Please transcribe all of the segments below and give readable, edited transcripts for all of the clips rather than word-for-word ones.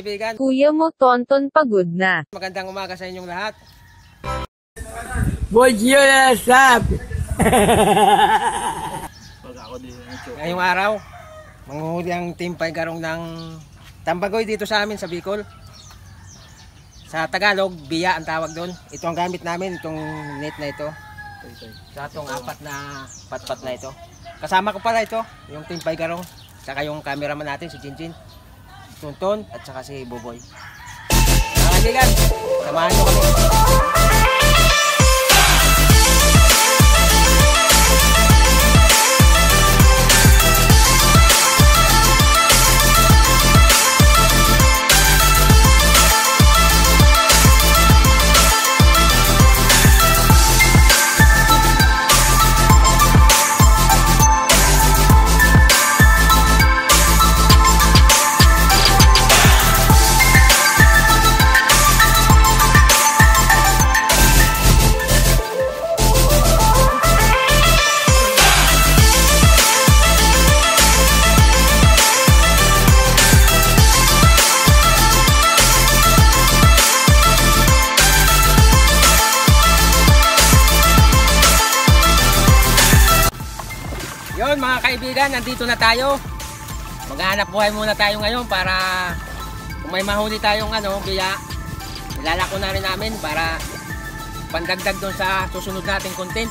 kaibigan. Kuya mo Tonton pagod na. Magandang umaga sa inyong lahat. Bonjour na sabi. Ngayong araw, manguhuli ang Team Paygarong ng Tambagoy dito sa amin sa Bicol. Sa Tagalog, biya ang tawag doon. Ito ang gamit namin, itong net na ito. Sa itong apat na patpat na ito. Kasama ko pala ito, yung Team Paygarong. Saka yung cameraman natin, si Jinjin, Tonton, at saka si Buboy. Mga kaibigan, samahan nyo kami. Yun mga kaibigan, nandito na tayo. Maghanap buhay muna tayo ngayon para kung may mahuli tayong biya, ilalako na rin namin para pandagdag doon sa susunod nating content.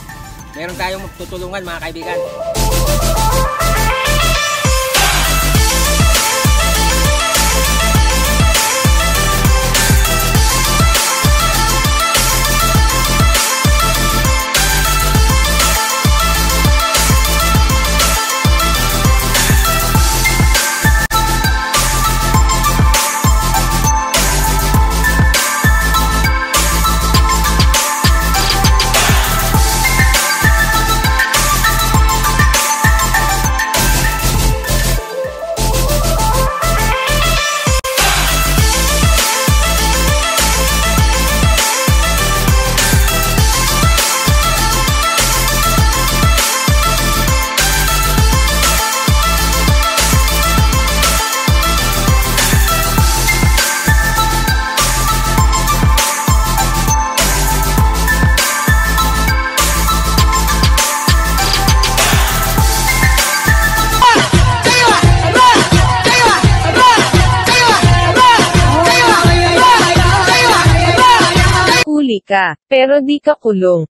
Meron tayong tutulungan mga kaibigan. Ka, pero di ka kulong.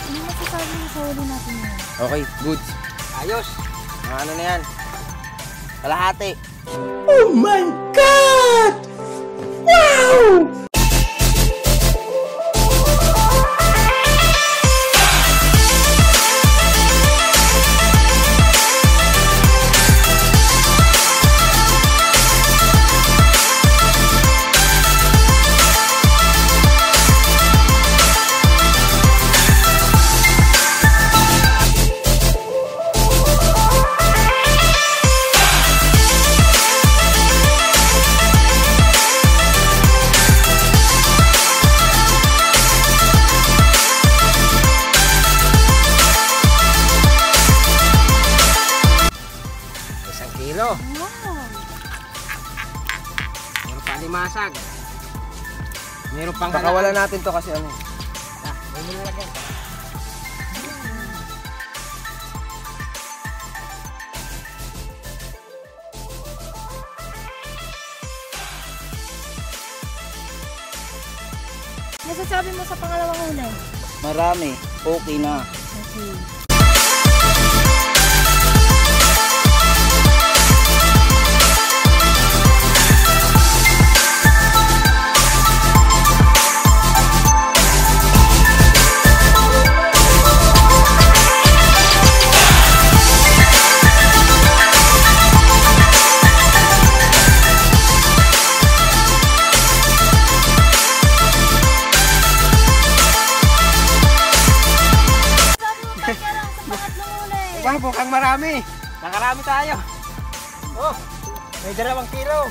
Ano masasabi mo sa huli natin yun? Okay, goods. Ayos. Ano na yan? Kalahati. Oh my God! Wow! Kilo. Wow! Meron pa limasag. Meron pang Pakawalan natin to kasi ano. Huwag mo nalagyan. Masasabi mo sa pangalawang huli? Marami. Okay na. Okay. Aba, mukhang marami. Nakarami tayo. Oh, may 2 kilo.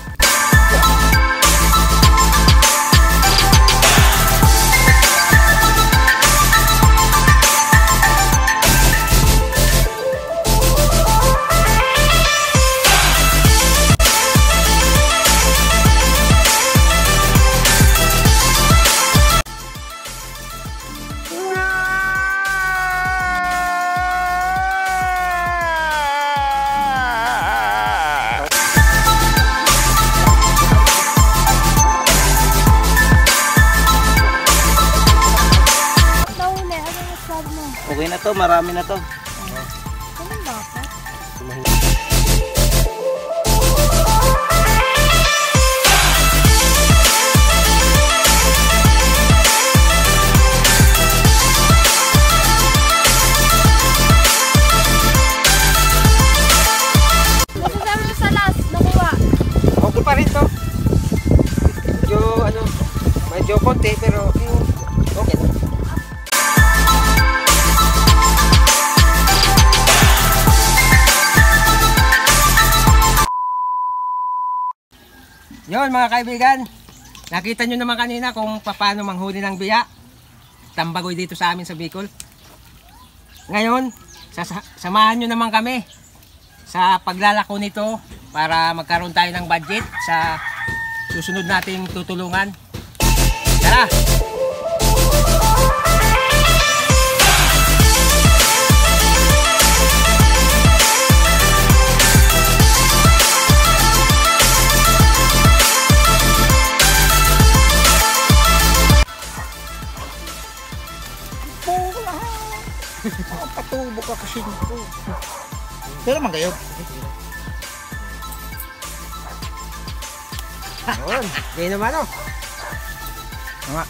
Nahuli, ano yung sabi mo? Okay na to, marami na to. Anong dapat? Masasabi mo sa last, nakuha. Okay pa rin to. Medyo ano, medyo konti pero okay na. Yun mga kaibigan, nakita nyo naman kanina kung paano manghuli ng biya. Tambagoy dito sa amin sa Bicol. Ngayon, samahan nyo naman kami sa paglalako nito para magkaroon tayo ng budget sa susunod nating tutulungan. Tara! Patubo ka kasi nito. Pero man kayo. Yun, gaya naman o. Tama.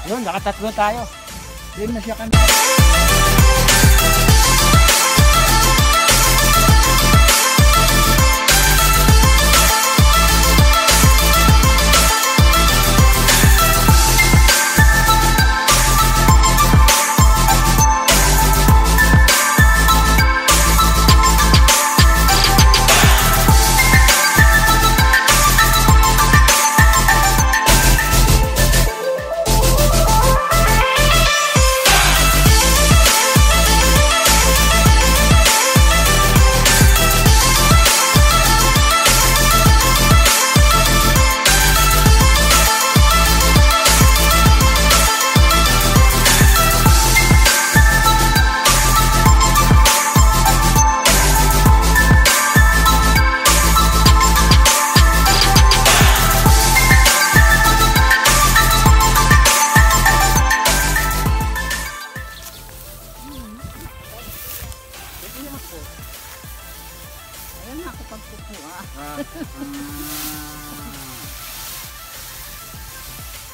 Yun, nakatatlo tayo. Hindi na siya kami.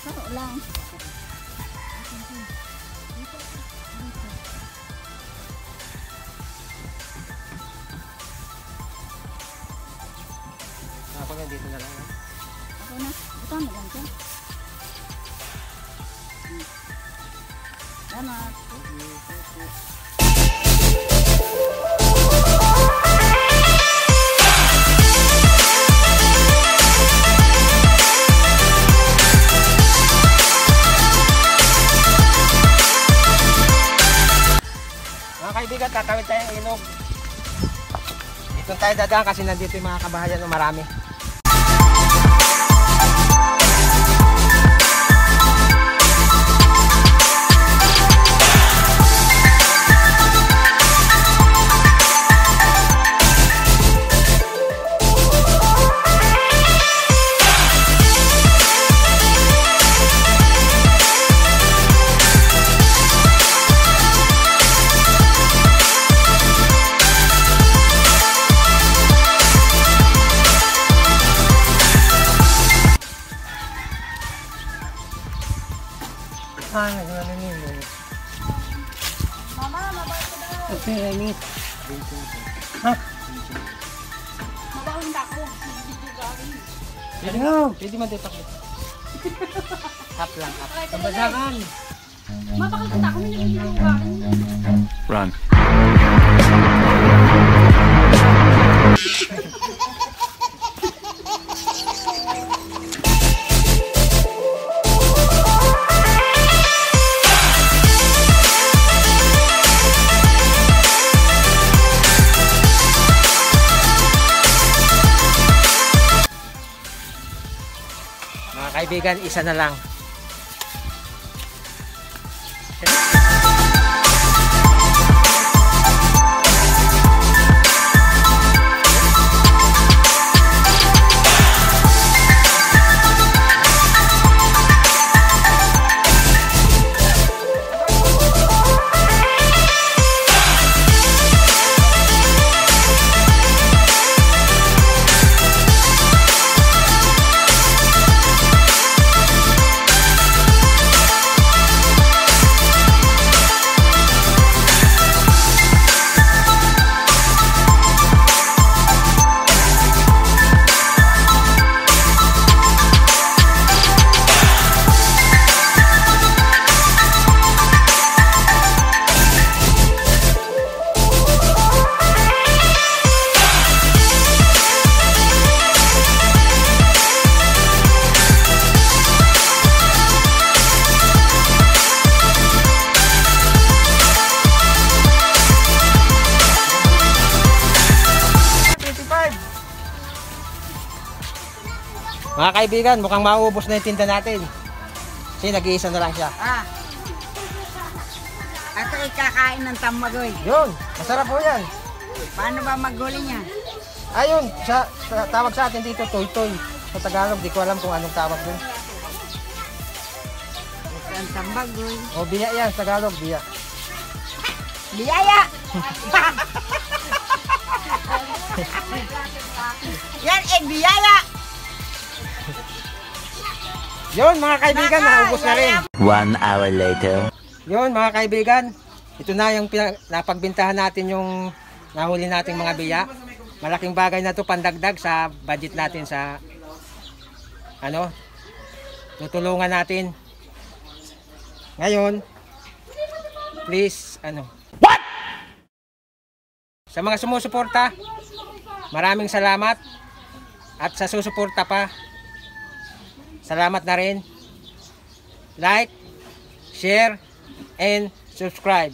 Saro lang. Ako na dito na lang. Ako na. Ito mo lang dyan. Salamat. kaibigan, tatawid tayong ilog. Dito tayo dadaan kasi nandito yung mga kabahayan na marami. Mama, mabait ko daw. Okay, Amit. Mabait ako. Pwede nga. Pwede man dito. Hap lang, hap. Kabasakan. Mabait ako. Run. Mga kaibigan, isa na lang. Mga kaibigan, mukhang mauubos na yung tinda natin. Kasi nag-iisa na lang siya. Ako ikakain ng tamagoy. Yun, masarap po yan. Paano ba maghuli niya? Ayun, tawag sa atin dito, toy-toy. Sa Tagalog, di ko alam kung anong tawag dun. Ito ang tambagoy. O, biya yan, sa Tagalog, biya. Biyaya! Yan biyaya! Yun, mga kaibigan, naubos na rin. 1 hour later. Yun, mga kaibigan, ito na yung napagbintahan natin yung nahuli nating mga biya. Malaking bagay na to pandagdag sa budget natin sa tutulungan natin. Ngayon, please, What? Sa mga sumusuporta, maraming salamat. At sa susuporta pa, salamat na rin. Like, share, and subscribe.